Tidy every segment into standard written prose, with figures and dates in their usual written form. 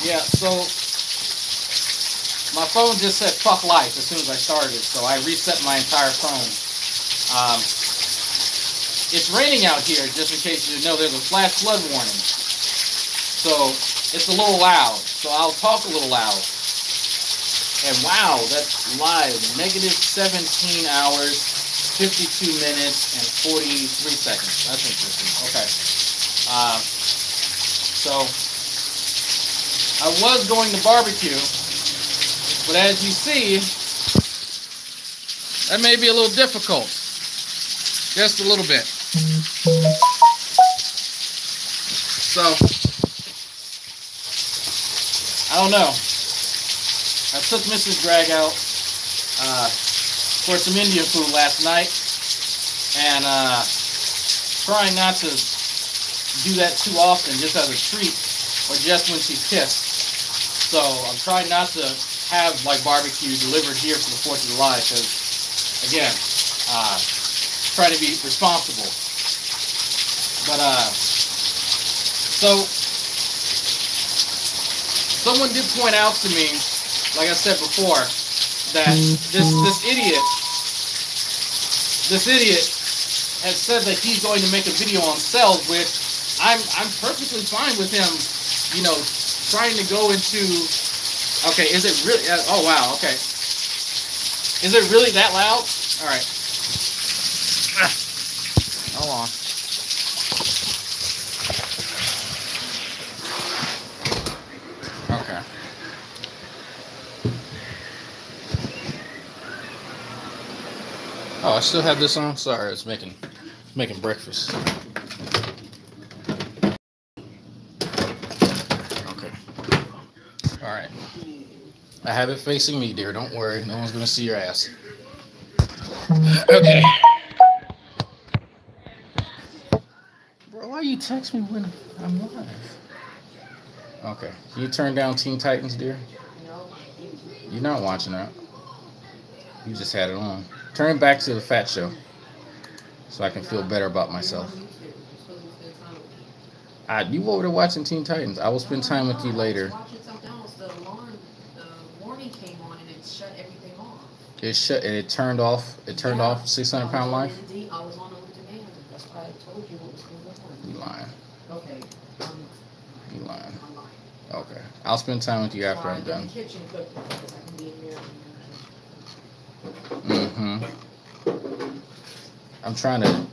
Yeah, so my phone just said fuck life as soon as I started, so I reset my entire phone. Um, it's raining out here, just in case you didn't know. There's a flash flood warning, so it's a little loud. So I'll talk a little loud. And wow, that's live. Negative 17 hours, 52 minutes, and 43 seconds. That's interesting. Okay. So I was going to barbecue, but as you see, that may be a little difficult. Just a little bit. So, I don't know. I took Mrs. Drag out for some Indian food last night, and trying not to do that too often, just as a treat, or just when she's pissed. So I'm trying not to have like barbecue delivered here for the 4th of July, because again, trying to be responsible. But so someone did point out to me, like I said before, that this idiot has said that he's going to make a video on cells, which I'm perfectly fine with him, you know, trying to go into. Okay, is it really? Oh wow. Okay, is it really that loud? All right. Hold on. Okay. Oh, I still have this on. Sorry, it's making breakfast. Okay. All right. I have it facing me, dear. Don't worry. No one's gonna see your ass. Okay. Bro, why you text me when I'm live? Okay. Can you turn down Teen Titans, dear? You're not watching that. You just had it on. Turn it back to the Fat Show, so I can feel better about myself. You over there watching Teen Titans. I will spend time with you later. It shut and it turned off. It turned off 600-pound life. You lying. You lying. Okay. I'll spend time with you after I'm done. I'm trying to.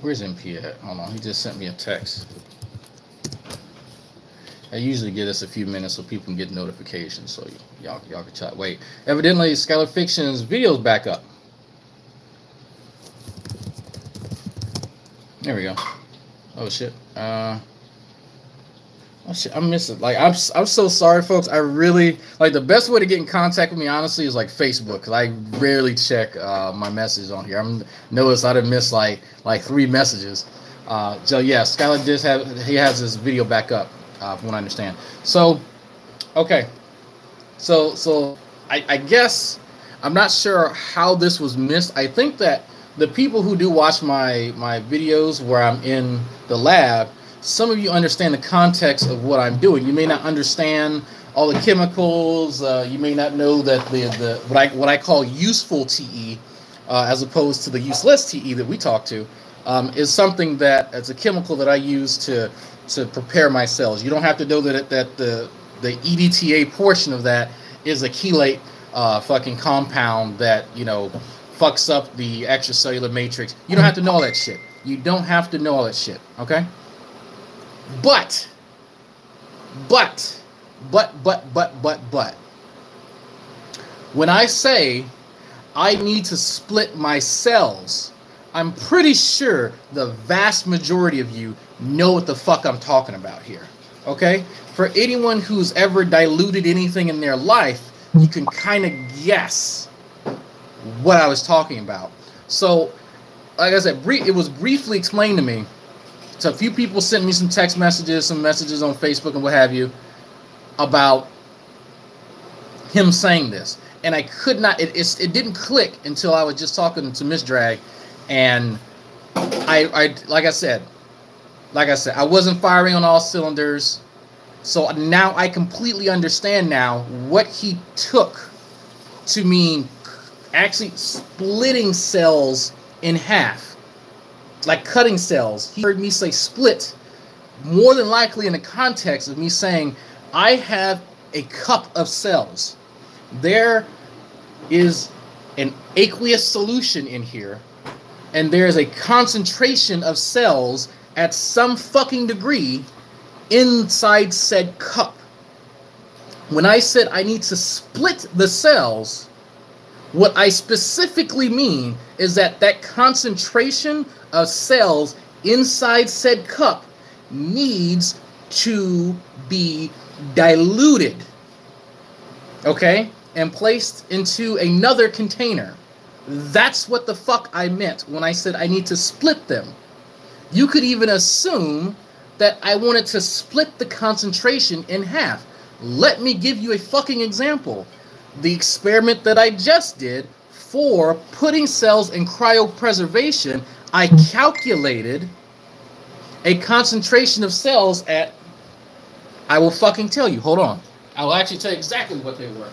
Where's MP at? Hold on. He just sent me a text. I usually give us a few minutes so people can get notifications, so y'all can chat. Wait. Evidently, Skylar Fiction's video's back up. There we go. Oh shit. Oh shit. I miss it. Like I'm so sorry, folks. I really like the best way to get in contact with me, honestly, is like Facebook, because I rarely check my messages on here. I'm noticed I done missed like 3 messages. So yeah, Skylar he has this video back up. From what I understand. So, okay. So I guess I'm not sure how this was missed. I think that the people who do watch my videos where I'm in the lab, some of you understand the context of what I'm doing. You may not understand all the chemicals. You may not know that the what I call useful TE, as opposed to the useless TE that we talk to, is something that it's a chemical that I use to prepare my cells. You don't have to know that the EDTA portion of that is a chelate fucking compound that, you know, fucks up the extracellular matrix. You don't have to know all that shit. You don't have to know all that shit, okay? But when I say I need to split my cells, I'm pretty sure the vast majority of you know what the fuck I'm talking about here, okay? For anyone who's ever diluted anything in their life, you can kind of guess what I was talking about. So, like I said, it was briefly explained to me. So a few people sent me some text messages, some messages on Facebook and what have you, about him saying this. And I could not, it didn't click until I was just talking to Miss Drag. And I like I said, I wasn't firing on all cylinders. So now I completely understand now what he took to mean actually splitting cells in half, like cutting cells. He heard me say split more than likely in the context of me saying I have a cup of cells. There is an aqueous solution in here, and there's a concentration of cells at some fucking degree inside said cup. When I said I need to split the cells, what I specifically mean is that that concentration of cells inside said cup needs to be diluted, okay, and placed into another container. That's what the fuck I meant when I said I need to split them. You could even assume that I wanted to split the concentration in half. Let me give you a fucking example. The experiment that I just did for putting cells in cryopreservation, I calculated a concentration of cells at, I will fucking tell you, hold on. I will actually tell you exactly what they were.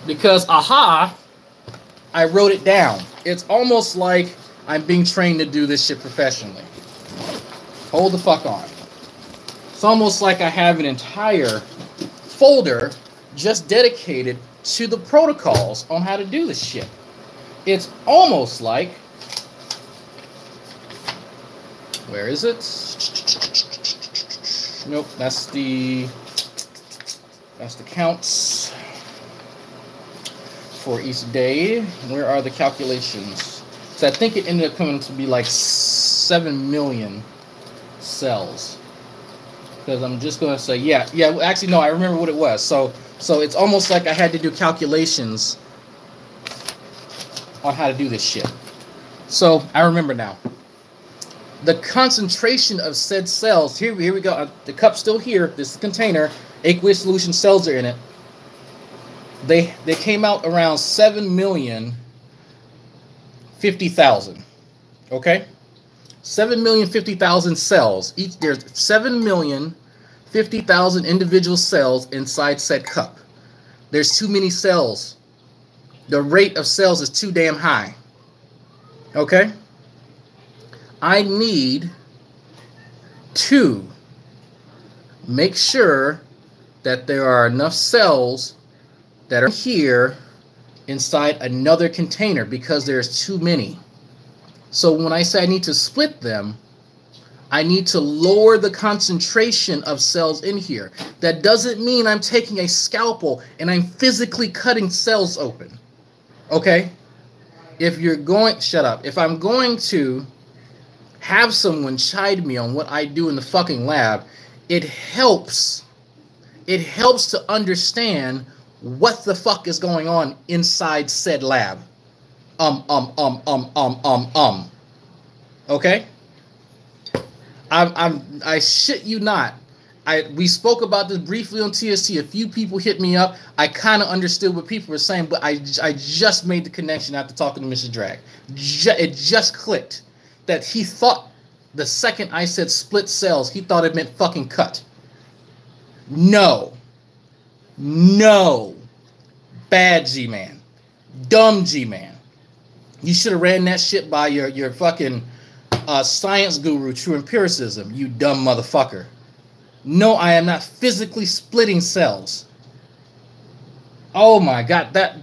Because, aha, I wrote it down. It's almost like I'm being trained to do this shit professionally. Hold the fuck on. It's almost like I have an entire folder just dedicated to the protocols on how to do this shit. It's almost like, where is it? Nope, that's the counts for each day. Where are the calculations? So I think it ended up coming to be like 7 million cells. Because I'm just going to say, yeah, actually, no, I remember what it was. So it's almost like I had to do calculations on how to do this shit. So I remember now. The concentration of said cells, here we go. The cup's still here. This is the container. Aqueous solution cells are in it. They came out around 7,050,000. Okay? 7,050,000 cells. There's 7,050,000 individual cells inside said cup. There's too many cells. The rate of cells is too damn high. Okay? I need to make sure that there are enough cells that are here inside another container because there's too many. So when I say I need to split them, I need to lower the concentration of cells in here. That doesn't mean I'm taking a scalpel and I'm physically cutting cells open. Okay? If you're going, shut up. If I'm going to have someone chide me on what I do in the fucking lab, it helps to understand what the fuck is going on inside said lab. Okay? I shit you not. We spoke about this briefly on TST. A few people hit me up. I kind of understood what people were saying, but I just made the connection after talking to Mr. Drag. It just clicked that he thought the second I said split cells, he thought it meant fucking cut. No. No. Bad G-Man. Dumb G-Man. You should have ran that shit by your fucking science guru, True Empiricism, you dumb motherfucker. No, I am not physically splitting cells. Oh my god, that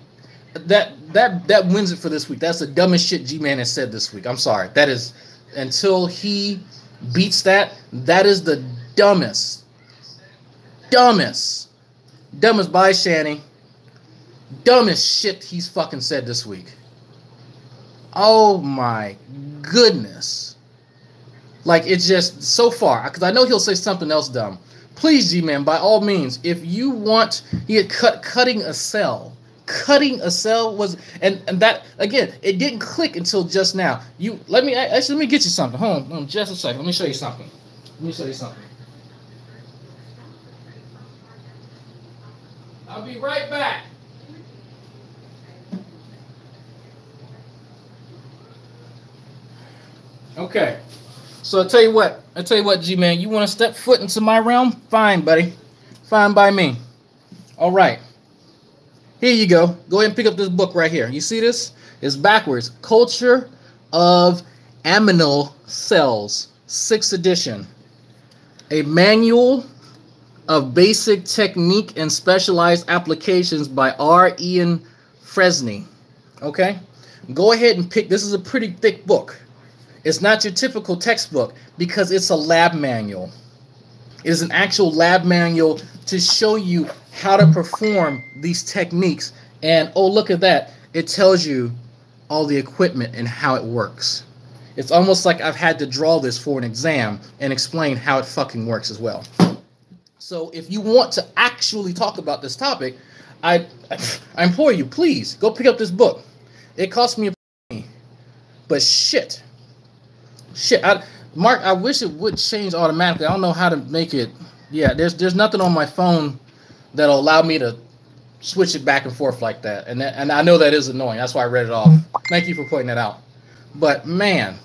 wins it for this week. That's the dumbest shit G-Man has said this week. I'm sorry. That is, until he beats that is the dumbest by Shanny. Dumbest shit he's fucking said this week. Oh my goodness. Like, it's just so far, because I know he'll say something else dumb. Please, G-Man, by all means, if you want, he had cutting a cell. Cutting a cell was, and that, again, it didn't click until just now. Let me get you something. Hold on just a second. Let me show you something. I'll be right back. Okay. So I tell you what, G-Man, you want to step foot into my realm? Fine, buddy. Fine by me. All right. Here you go. Go ahead and pick up this book right here. You see this? It's backwards. Culture of Aminal Cells, 6th edition. A manual of basic technique and specialized applications by R. Ian Fresney. Okay? Go ahead and pick. This is a pretty thick book. It's not your typical textbook because it's a lab manual. It is an actual lab manual to show you how to perform these techniques. And oh, look at that. It tells you all the equipment and how it works. It's almost like I've had to draw this for an exam and explain how it fucking works as well. So if you want to actually talk about this topic, I implore you, please go pick up this book. It cost me a penny, but shit, Mark, I wish it would change automatically. I don't know how to make it. Yeah, there's nothing on my phone that'll allow me to switch it back and forth like that. And I know that is annoying. That's why I read it off. Thank you for pointing that out. But man,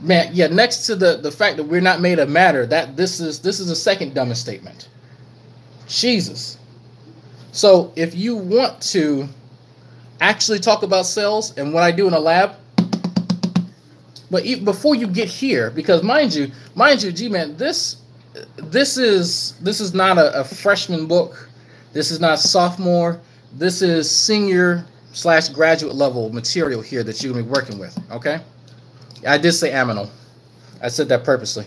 yeah. Next to the fact that we're not made of matter, that this is the second dumbest statement. Jesus. So if you want to actually talk about cells and what I do in a lab. But before you get here, because mind you, G-Man, this is not a freshman book. This is not sophomore. This is senior/graduate level material here that you're gonna be working with. Okay, I did say aminal. I said that purposely.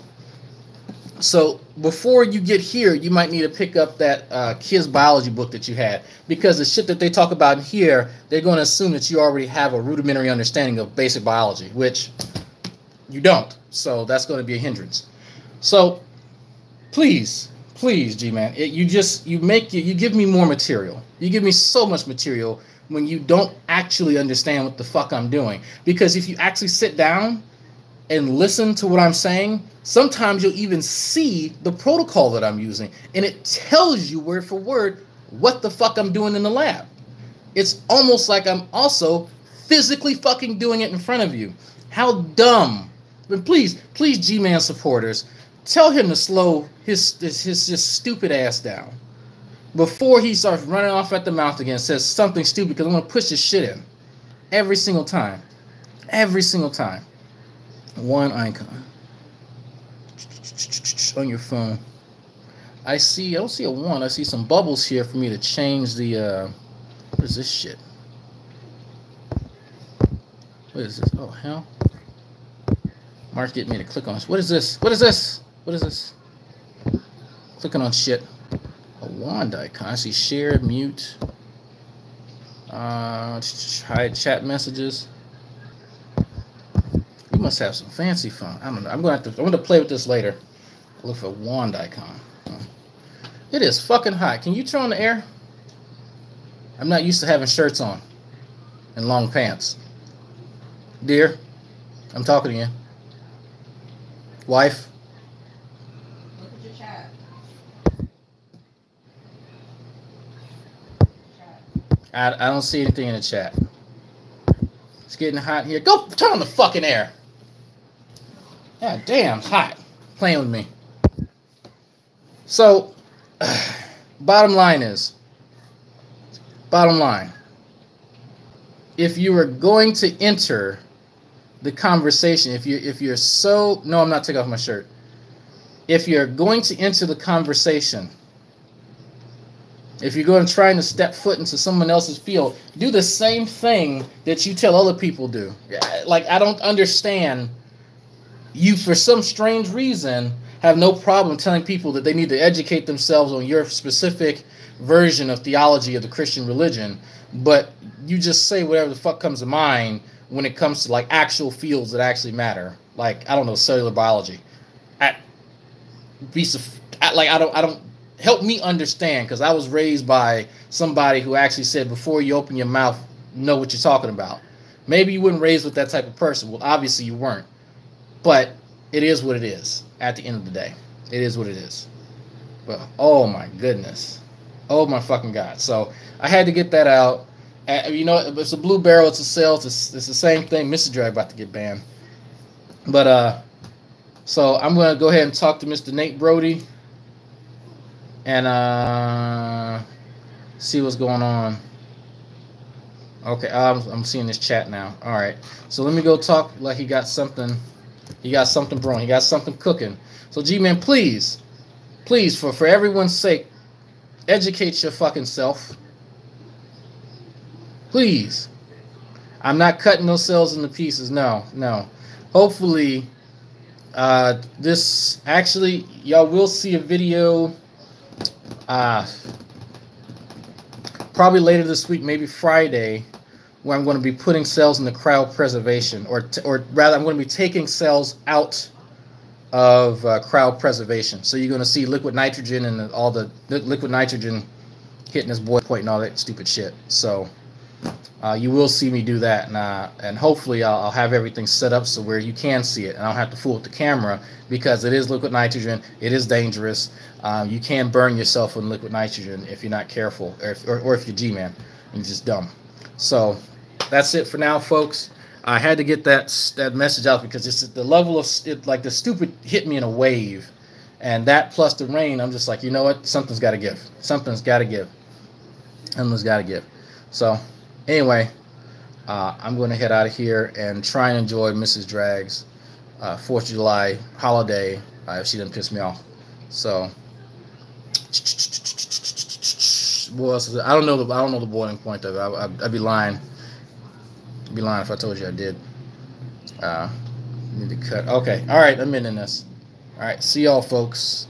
So before you get here, you might need to pick up that kids biology book that you had, because the shit that they talk about in here, they're going to assume that you already have a rudimentary understanding of basic biology, which you don't. So that's going to be a hindrance. So please, G-Man, you give me more material. You give me so much material when you don't actually understand what the fuck I'm doing. Because if you actually sit down and listen to what I'm saying, sometimes you'll even see the protocol that I'm using, and it tells you word for word what the fuck I'm doing in the lab. It's almost like I'm also physically fucking doing it in front of you. How dumb. But please, G-Man supporters, tell him to slow his just stupid ass down before he starts running off at the mouth again and says something stupid, because I'm going to push this shit in every single time. Every single time. One icon on your phone. I don't see a 1. I see some bubbles here for me to change the what is this shit? What is this? Oh hell. Mark's getting me to click on this. What is this? What is this? What is this? Clicking on shit. A wand icon. I see share, mute, hide chat messages. You must have some fancy fun. I don't know. I'm going to play with this later. Look for a wand icon. It is fucking hot. Can you turn on the air? I'm not used to having shirts on and long pants. Dear, I'm talking to you. Wife. Look at your chat. I don't see anything in the chat. It's getting hot here. Go turn on the fucking air. God damn, it's hot. Playing with me. So, bottom line, if you are going to enter the conversation, if you're so, no, I'm not taking off my shirt. If you're going to enter the conversation, if you're going to try to step foot into someone else's field, do the same thing that you tell other people do. Like, I don't understand. You, for some strange reason, have no problem telling people that they need to educate themselves on your specific version of theology of the Christian religion, but you just say whatever the fuck comes to mind when it comes to like actual fields that actually matter. Like, I don't know, cellular biology. I don't help me understand, because I was raised by somebody who actually said, before you open your mouth, know what you're talking about. Maybe you weren't raised with that type of person. Well, obviously you weren't. But it is what it is at the end of the day. It is what it is. But, oh my goodness. Oh my fucking God. So I had to get that out. You know, it's a Blue Barrel, it's a sale, it's the same thing. Mr. Drag about to get banned. But so I'm gonna go ahead and talk to Mr. Nate Brody and see what's going on. Okay, I'm seeing this chat now. All right, so let me go talk like he got something. He got something brewing. He got something cooking. So G-Man, please, for everyone's sake, educate your fucking self. Please. I'm not cutting those cells into pieces. No. Hopefully, this actually, y'all will see a video probably later this week, maybe Friday, where I'm going to be putting cells into cryopreservation, or rather, I'm going to be taking cells out of cryopreservation. So you're going to see liquid nitrogen and all the liquid nitrogen hitting this boiling point and all that stupid shit. So you will see me do that, and hopefully I'll have everything set up so where you can see it, and I don't have to fool with the camera because it is liquid nitrogen. It is dangerous. You can burn yourself with liquid nitrogen if you're not careful, or if you're G-Man and you're just dumb. So that's it for now, folks. I had to get that message out because it's the level of it, like the stupid hit me in a wave, and that plus the rain. I'm just like, you know what? Something's got to give. Something's got to give. Something's got to give. So anyway, I'm going to head out of here and try and enjoy Mrs. Drag's 4th of July holiday if she doesn't piss me off. So what else is it? I don't know the boiling point of it. I'd be lying. I'd be lying if I told you I did. Need to cut. Okay. All right. I'm in this. All right. See y'all, folks.